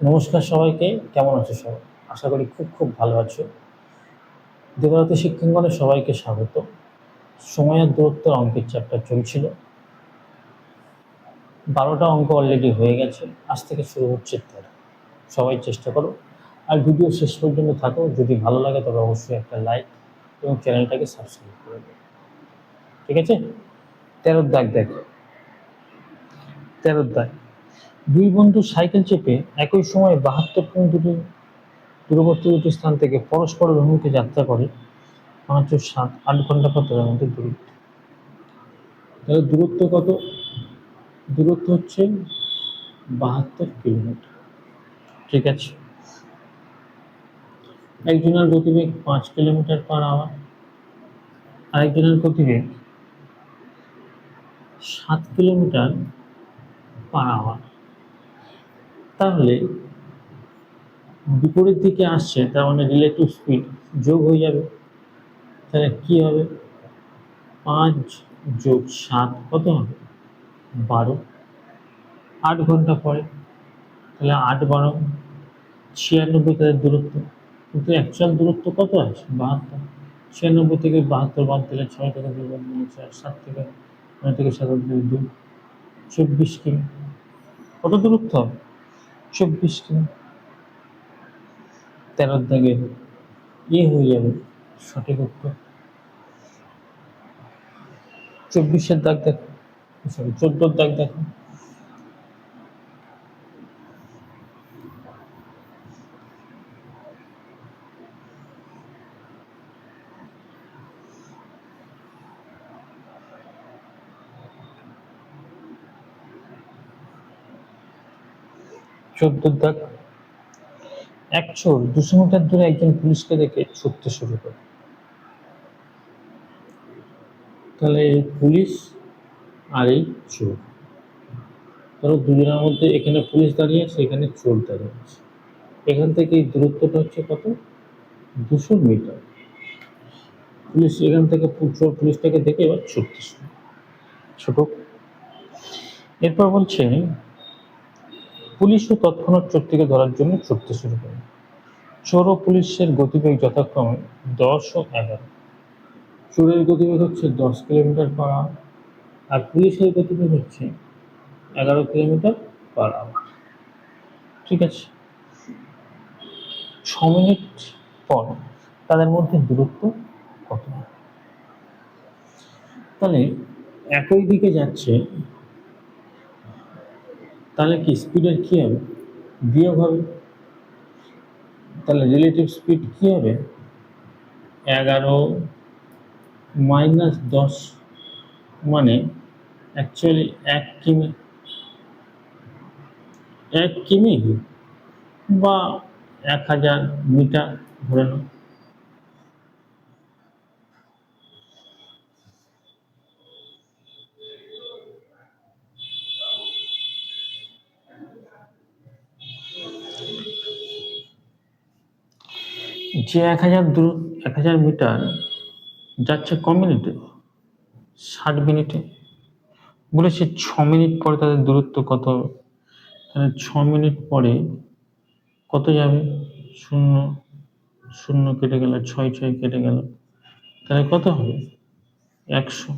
নমস্কার সবাইকে, কেমন আছো সবাই? আশা করি খুব খুব ভালো আছো। দেবরাতে শিক্ষাঙ্গনে সবাইকে স্বাগত। সময় আর দূরত্বের অঙ্কের চ্যাপ্টার চলছিল। 12টা অঙ্ক অলরেডি হয়ে গেছে, আজ থেকে শুরু হচ্ছে 13। সবাই চেষ্টা করো আর ভিডিও শেষ পর্যন্ত থাকো। যদি ভালো লাগে তবে অবশ্যই একটা লাইক এবং চ্যানেলটাকে সাবস্ক্রাইব করে দেবে, ঠিক আছে? 13 দাগ দেখো। 13 দাগ, দুই বন্ধু সাইকেল চেপে একই সময়ে 72 দূরবর্তী দুটি স্থান থেকে পরস্পর অভিমুখে যাত্রা করে 5 ও 7 8 ঘন্টা পর তাদের মধ্যে দূরত্ব। তাহলে দূরত্ব কত? দূরত্ব হচ্ছে 72 কিলোমিটার, ঠিক আছে। একজনের গতিবেগ 5 কিলোমিটার পার আওয়ার, আরেকজনের গতিবেগ 7 কিলোমিটার পার আওয়ার। তাহলে বিপরীত দিকে আসছে, তার মানে রিলেটিভ স্পিড যোগ হয়ে যাবে। তাহলে কি হবে? 5 যোগ 7 কত হবে? 12। 8 ঘন্টা পরে, তাহলে 8 12 96 তাদের দূরত্ব। কিন্তু অ্যাকচুয়াল দূরত্ব কত আছে? 72। 96 থেকে 72 বাদ দিলে 6 থেকে 2 বাদ দিলে 4, 7 থেকে 9 থেকে 7 বাদ দিলে 2, 24 কিমি। কত দূরত্ব হবে? 24 কিমি। 13 দাগে হয়ে যাবে সঠিক উত্তর। 24-এর দাগ দেখো, সরি 14-র দাগ দেখো। দাগ, এক চোর 200 মিটার দূরে একজন পুলিশকে দেখে ছুটতে শুরু করে। তাহলে এই পুলিশ আর এই চোর, ধরো দুজনের মধ্যে এখানে পুলিশ দাঁড়িয়ে আছে, এখানে চোর দাঁড়িয়ে আছে। এখান থেকে এই দূরত্বটা হচ্ছে কত? 200 মিটার। পুলিশ এখান থেকে চোর পুলিশটাকে দেখে এবার ছুটতে শুরু। ছোট। এরপর বলছে পুলিশও তৎক্ষণাৎ চোরটিকে ধরার জন্য ছুটতে শুরু করে। চোর ও পুলিশের গতিবেগ যথাক্রমে 10 ও 11। চোরের গতিবেগ হচ্ছে 10 কিলোমিটার পার আওয়ার আর পুলিশের গতিবেগ হচ্ছে 11 কিলোমিটার পার আওয়ার, ঠিক আছে। 6 মিনিট পর তাদের মধ্যে দূরত্ব কত? তাহলে একই দিকে যাচ্ছে, তাহলে কি স্পিডের কি হবে? বিয়োগ হবে। তাহলে রিলেটিভ স্পিড কি হবে? 11 - 10 মানে অ্যাকচুয়ালি 1 কিমি। 1 কিমি বা 1000 মিটার ধরে নাও। যে 1000 মিটার যাচ্ছে ক মিনিটে? 60 মিনিটে। বলেছে 6 মিনিট পরে তাদের দূরত্ব কত হবে? তাহলে 6 মিনিট পরে কত যাবে? 0 0 কেটে গেল, 6 6 কেটে গেল, তাহলে কত হবে? 100।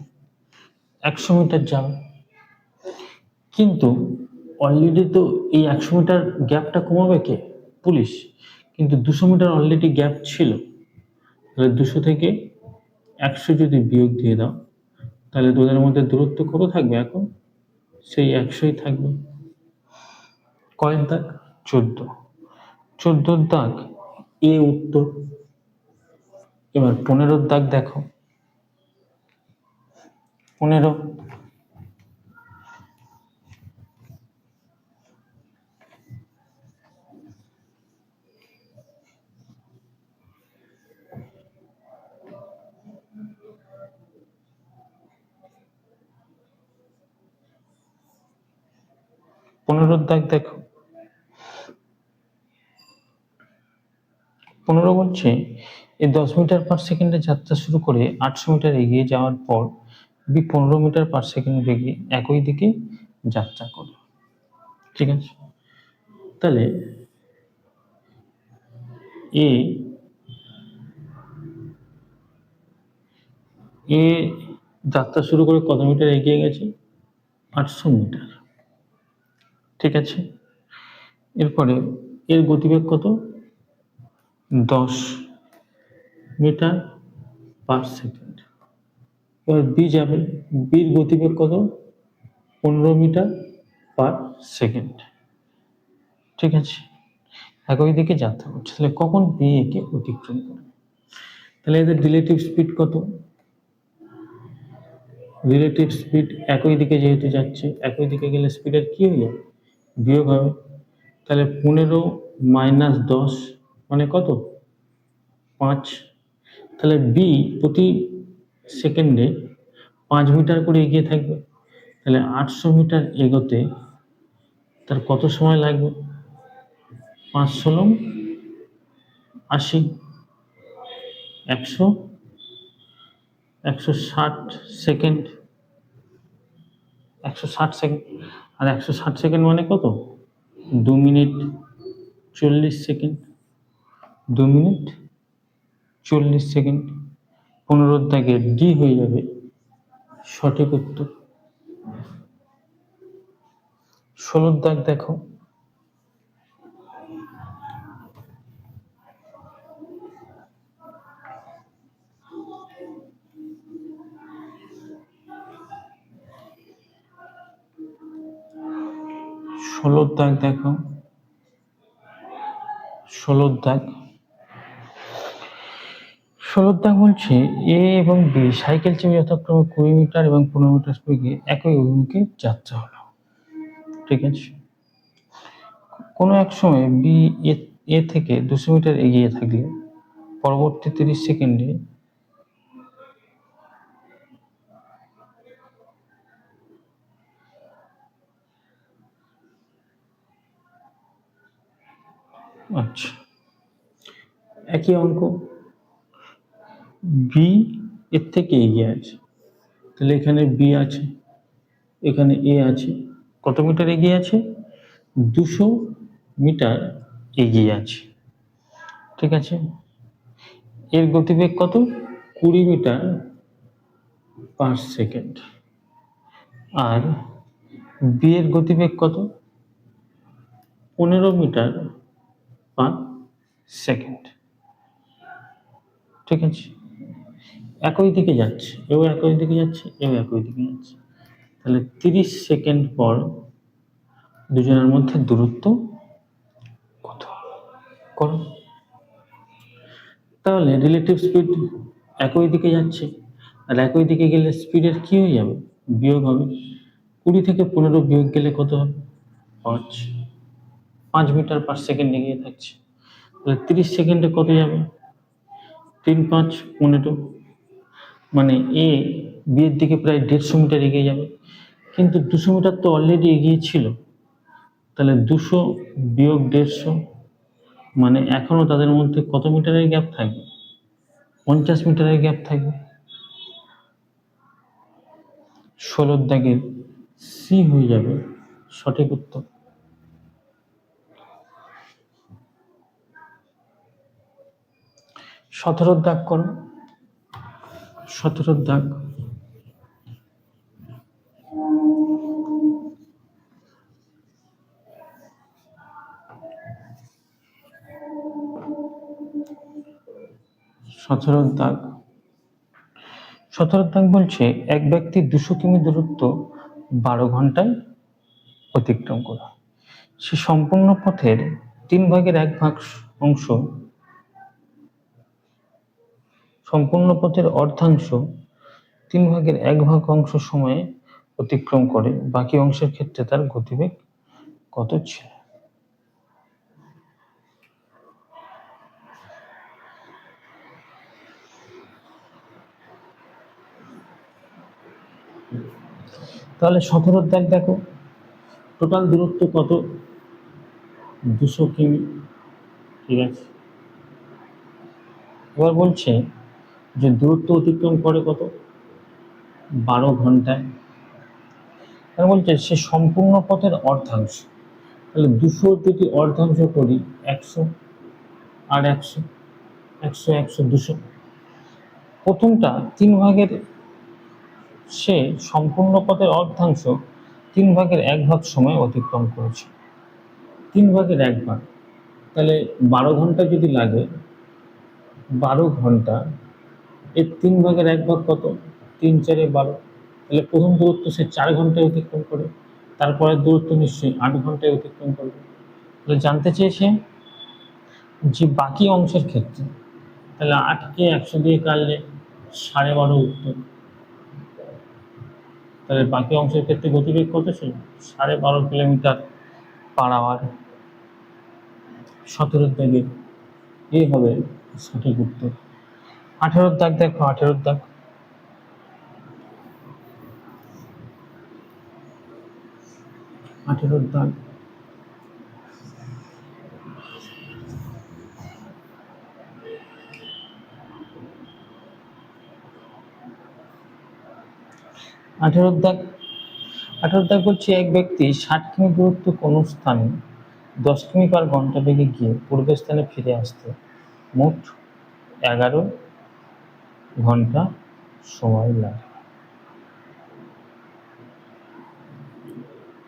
100 মিটার যাবে। কিন্তু অলরেডি তো এই 100 মিটার গ্যাপটা কমাবে কে? পুলিশ। কিন্তু 200 মিটার অলরেডি গ্যাপ ছিল। তাহলে 200 থেকে 100 যদি বিয়োগ দিয়ে দাও, তাহলে তোদের মধ্যে দূরত্ব কত থাকবে এখন? সেই 100ই থাকবে। কয়ের দাগ? 14। 14 দাগ এ উত্তর। এবার 15 দাগ দেখো। 15 দাগ দেখো। 15 বলছে এই 10 মিটার পার সেকেন্ডে যাত্রা শুরু করে 800 মিটার এগিয়ে যাওয়ার পর 15 মিটার পার সেকেন্ড বেগে একই দিকে যাত্রা করে, ঠিক আছে। তাহলে এ এ যাত্রা শুরু করে কত মিটার এগিয়ে গেছে? 800 মিটার। ঠিক আছে, এরপরে এর গতিবেগ কত? 10 মিটার পার সেকেন্ড। এবার বি যাবে, বির গতিবেগ কত? 15 মিটার পার সেকেন্ড। ঠিক আছে, একই দিকে যাত্রা করছে, তাহলে কখন বি একে অতিক্রম করবে? তাহলে এদের রিলেটিভ স্পিড কত? রিলেটিভ স্পিড একই দিকে যেহেতু যাচ্ছে, একই দিকে গেলে স্পিডের কি হয়ে যাবে? বিয়োগ হবে। তাহলে 15 মাইনাস 10 মানে কত? 5। তাহলে বি প্রতি সেকেন্ডে 5 মিটার করে এগিয়ে থাকবে। তাহলে 800 মিটার এগোতে তার কত সময় লাগবে? 5 ষোলো 80, 160 সেকেন্ড। 160 সেকেন্ড, আর 160 সেকেন্ড মানে কত? 2 মিনিট 40 সেকেন্ড। 2 minute 40 second. 15 দাগে ডি হয়ে যাবে সঠিক উত্তর। 16 দাগ দেখো, 16 দাগ দেখো, 16 দাগ। 16 দাগ বলছে এ এবং বি সাইকেল চেপে যথাক্রমে 20 মিটার এবং 15 মিটার স্পিডে একই অভিমুখে যাত্রা হলো। ঠিক আছে, কোনো এক সময় বি এ থেকে 200 মিটার এগিয়ে থাকলে পরবর্তী 30 সেকেন্ডে আচ্ছা একই অঙ্ক, বি এর থেকে এগিয়ে আছে, তাহলে এখানে বি আছে, এখানে এ আছে, কত মিটার এগিয়ে আছে? 200 মিটার এগিয়ে আছে। ঠিক আছে, এর গতিবেগ কত? 20 মিটার পার সেকেন্ড। আর বি এর গতিবেগ কত? 15 মিটার পার সেকেন্ড। ঠিক আছে, একই দিকে যাচ্ছে, এও একই দিকে যাচ্ছে, এও একই দিকে যাচ্ছে। তাহলে 30 সেকেন্ড পর দুজনের মধ্যে দূরত্ব কত? করো। তাহলে রিলেটিভ স্পিড একই দিকে যাচ্ছে, আর একই দিকে গেলে স্পিডের কি হয়ে যাবে? বিয়োগ হবে। 20 থেকে 15 বিয়োগ গেলে কত হবে? 5। 5 মিটার পার সেকেন্ড এগিয়ে থাকছে, তাহলে 30 সেকেন্ডে কত যাবে? 3 5 15, মানে এ বি এর দিকে প্রায় 150 মিটার এগিয়ে যাবে। কিন্তু 200 মিটার তো অলরেডি এগিয়ে ছিল, তাহলে 200 বিয়োগ 150 মানে এখনো তাদের মধ্যে কত মিটারের গ্যাপ থাকবে? 50 মিটারের গ্যাপ থাকবে। 16 দাগের সি হয়ে যাবে সঠিক উত্তর। 17 দাগ করো, 17 দাগ। সতেরো দাগ, 17 দাগ বলছে এক ব্যক্তি 200 কিমি দূরত্ব 12 ঘন্টায় অতিক্রম করে। সে সম্পূর্ণ পথের 3 ভাগের 1 ভাগ অংশ, সম্পূর্ণ পথের অর্ধাংশ 3 ভাগের 1 ভাগ অংশ সময়ে অতিক্রম করে, বাকি অংশের ক্ষেত্রে তার গতিবেগ কত ছিল? তাহলে 17 দাগ দেখো, টোটাল দূরত্ব কত? 200 কিমি। ঠিক আছে, এবার বলছে যে দূরত্ব অতিক্রম করে কত? 12 ঘন্টায়। তার বলছে সে সম্পূর্ণ পথের অর্ধাংশ, তাহলে 200 যদি অর্ধাংশ করি 100, আর 100, 100, 100, 200। প্রথমটা 3 ভাগের, সে সম্পূর্ণ পথের অর্ধাংশ 3 ভাগের 1 ভাগ সময় অতিক্রম করেছে। 3 ভাগের 1 ভাগ, তাহলে 12 ঘন্টা যদি লাগে, 12 ঘন্টা, এর 3 ভাগের 1 ভাগ কত? 3 4 12। তাহলে প্রথম দূরত্ব সে 4 ঘন্টায় অতিক্রম করে, তারপরের দূরত্ব নিশ্চয়ই 8 ঘন্টায় অতিক্রম করবে। তাহলে জানতে চেয়েছে যে বাকি অংশের ক্ষেত্রে, তাহলে 8কে 100 দিয়ে কাটলে 12.5 উত্তর। তাহলে বাকি অংশের ক্ষেত্রে গতিবেগ কত ছিল? 12.5 কিলোমিটার/আওয়ার। 17 দাগে এই হবে সঠিক উত্তর। 18 দাগ দেখো, 18 দাগ। 18 দাগ, 18 দাগ। 18 দাগ বলছে এক ব্যক্তি 60 কিমি দূরত্ব কোন স্থানে 10 কিমি/ঘন্টা বেগে গিয়ে পূর্বের স্থানে ফিরে আসতে মোট 11 ঘন্টা সময় লাগে।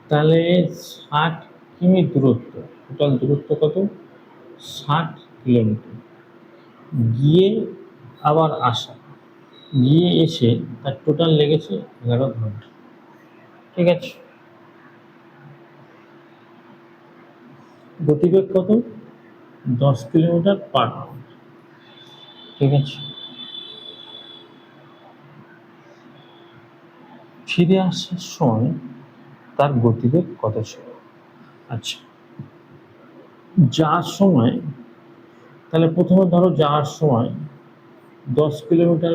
তাহলে 60 কিমি দূরত্ব, টোটাল দূরত্ব কত? 60 কিলোমিটার। গিয়ে আবার আসা, গিয়ে এসে তার টোটাল লেগেছে 11 ঘন্টা। ঠিক আছে। গতিবেগ কত? 10 কিলোমিটার/আওয়ার। ঠিক আছে। ফিরে আসার সময় তার গতিবেগ কত ছিল? আচ্ছা, যাওয়ার সময়, তাহলে প্রথমে ধরো যাওয়ার সময় 10 কিলোমিটার,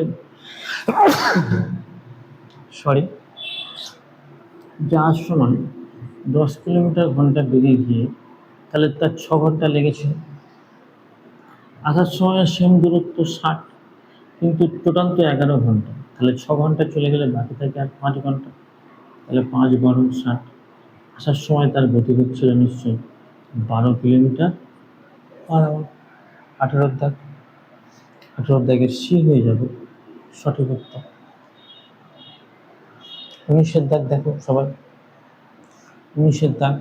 সরি, যাওয়ার সময় 10 কিলোমিটার/ঘন্টা বেগে গিয়ে, তাহলে তার 6 ঘন্টা লেগেছে। আসার সময় সেম দূরত্ব 60, কিন্তু টোটাল তো 11 ঘন্টা, তাহলে 6 ঘন্টা চলে গেলে বাকি থাকে আর 5 ঘন্টা। তাহলে 5 × 60। আসার সময় তার গতিবেগ ছিল নিশ্চয়ই 12 কিলোমিটার/আওয়ার। 18 দাগ, 18 দাগের সি হয়ে যাবে সঠিক উত্তর। 19 দাগ দেখো সবাই। 19 দাগ,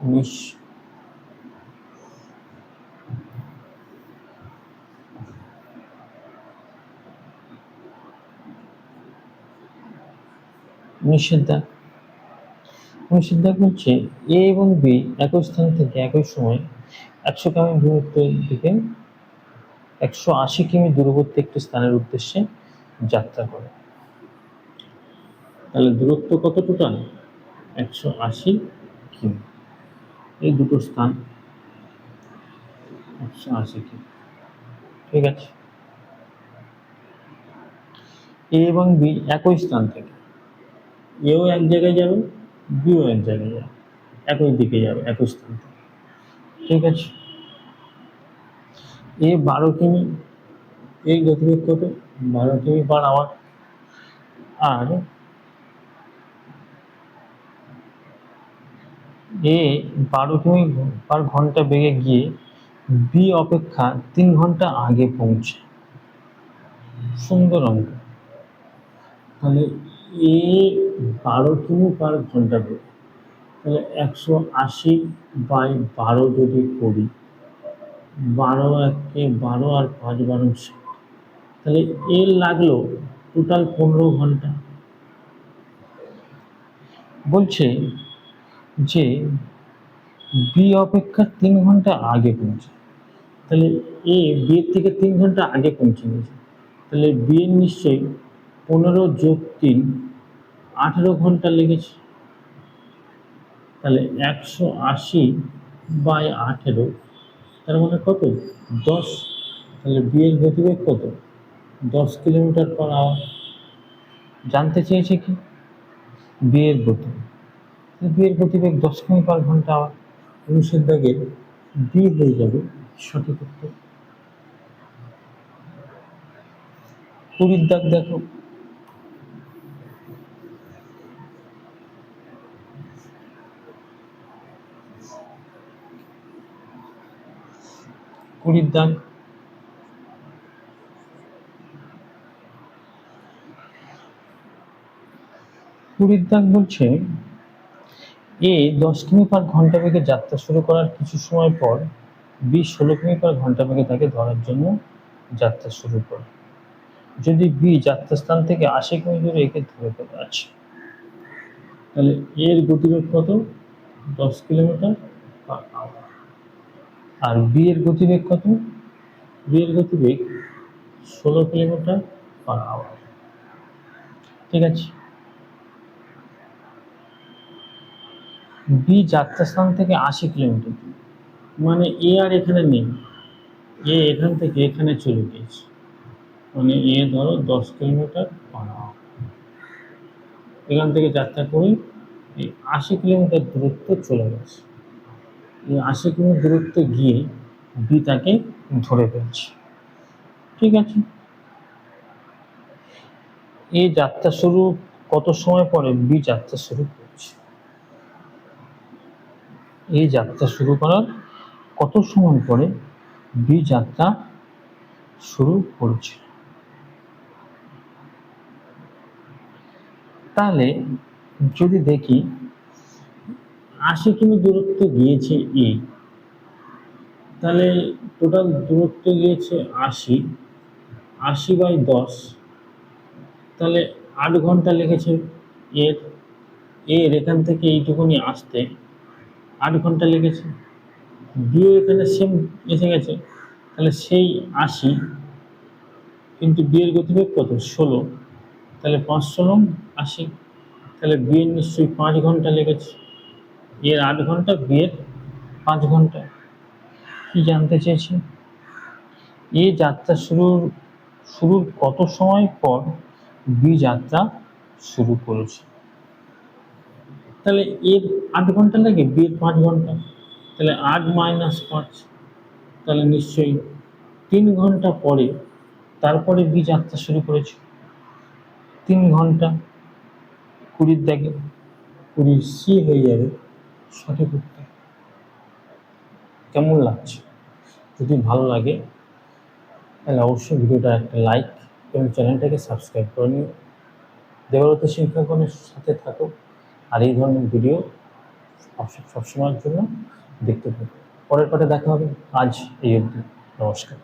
19। 19 দাগ, 19 দাগ হচ্ছে এ এবং বি একই স্থান থেকে একই সময় 100 কিমি দূরত্বের দিকে 180 কিমি দূরবর্তী একটি স্থানের উদ্দেশ্যে যাত্রা করে। তাহলে দূরত্ব কত টোটাল? 180 কিমি। এই দুটো স্থান 180 কিমি। ঠিক আছে। এ এবং বি একই স্থান থেকে, এও এক জায়গায় যাবে, বিও এক জায়গায় যাবে, একই দিকে যাবে, একই স্থান থেকে। ঠিক আছে। এ 12 কিমি, এই গতিবেগ কত? 12 কিমি/আওয়ার। আর এ 12 কিমি/ঘন্টা বেগে গিয়ে বি অপেক্ষা 3 ঘন্টা আগে পৌঁছে। সুন্দর অঙ্ক। তাহলে এ 12 কিমি/ঘন্টা বেগে, তাহলে 180/12 যদি করি, 12 একে 12 আর 5 12, তাহলে এর লাগলো টোটাল 15 ঘন্টা। বলছে যে বি অপেক্ষা 3 ঘন্টা আগে পৌঁছে, তাহলে এ বি এর থেকে 3 ঘন্টা আগে পৌঁছে গেছে, তাহলে বি এর নিশ্চয়ই 15 + 3 18 ঘন্টা লেগেছে। তাহলে 180/18, তার মানে কত? 10। তাহলে বি এর গতিবেগ কত? 10 কিলোমিটার/আওয়ার। জানতে চেয়েছে কি? বি এর গতি। বি এর গতিবেগ 10 কিমি/ঘন্টা/আওয়ার। 19 দাগে বি হয়ে যাবে সঠিক উত্তর। 20 দাগ দেখো। কুড়ির দাগ। কুড়ির দাগ বলছে এ 10 কিমি/ঘন্টা বেগে যাত্রা শুরু করার কিছু সময় পর বি 16 কিমি/ঘন্টা বেগে তাকে ধরার জন্য যাত্রা শুরু করে। যদি বি যাত্রাস্থান থেকে 80 কিমি দূরে একে ধরে ফেলে আছে, তাহলে এর গতিবেগ কত? 10 কিলোমিটার/আওয়ার। আর বি এর গতিবেগ কত? বি এর গতিবেগ 16 কিলোমিটার/আওয়ার। ঠিক আছে, বি যাত্রাস্থান থেকে 80 কিলোমিটার দূরে, মানে এ আর এখানে নেই, এ এখান থেকে এখানে চলে গিয়েছে, মানে এ ধরো 10 কিলোমিটার/আওয়ার। এখান থেকে যাত্রা করে এই 80 কিলোমিটার দূরত্ব চলে গেছে। এই 80 কিমি দূরত্ব গিয়ে বি তাকে ধরে ফেলছে। ঠিক আছে, এই যাত্রা শুরু কত সময় পরে বি যাত্রা শুরু করছে? এই যাত্রা শুরু করার কত সময় পরে বি যাত্রা শুরু করছে? তাহলে যদি দেখি 80 কিমি দূরত্ব গিয়েছে এ, তাহলে টোটাল দূরত্ব গিয়েছে 80, 80/10, তাহলে 8 ঘন্টা লেগেছে এর। এর এখান থেকে এইটুকুনি আসতে 8 ঘন্টা লেগেছে। বিও এখানে সেম এসে গেছে, তাহলে সেই 80, কিন্তু বি এর গতিবেগ কত? 16, তাহলে 5 × 80, তাহলে বি এর নিশ্চয়ই 5 ঘন্টা লেগেছে। এর 8 ঘন্টা, বি এর 5 ঘন্টা। কি জানতে চেয়েছি? এ যাত্রা শুরুর কত সময় পর বি যাত্রা শুরু করেছে? তাহলে এর 8 ঘন্টা লাগে, বি এর 5 ঘন্টা, তাহলে 8 - 5, তাহলে নিশ্চয়ই 3 ঘন্টা পরে তারপরে বি যাত্রা শুরু করেছে। 3 ঘন্টা, 20 দাগে 20 সি হয়ে যাবে সঠিক উত্তর। কেমন লাগছে? যদি ভালো লাগে তাহলে অবশ্যই ভিডিওটা একটা লাইক এবং চ্যানেলটাকে সাবস্ক্রাইব করে নিও। দেবরত শিক্ষাগণের সাথে থাকো, আর এই ধরনের ভিডিও সবসময়ের জন্য দেখতে থাকো। পরের পাঠে দেখা হবে। আজ এই অবধি, নমস্কার।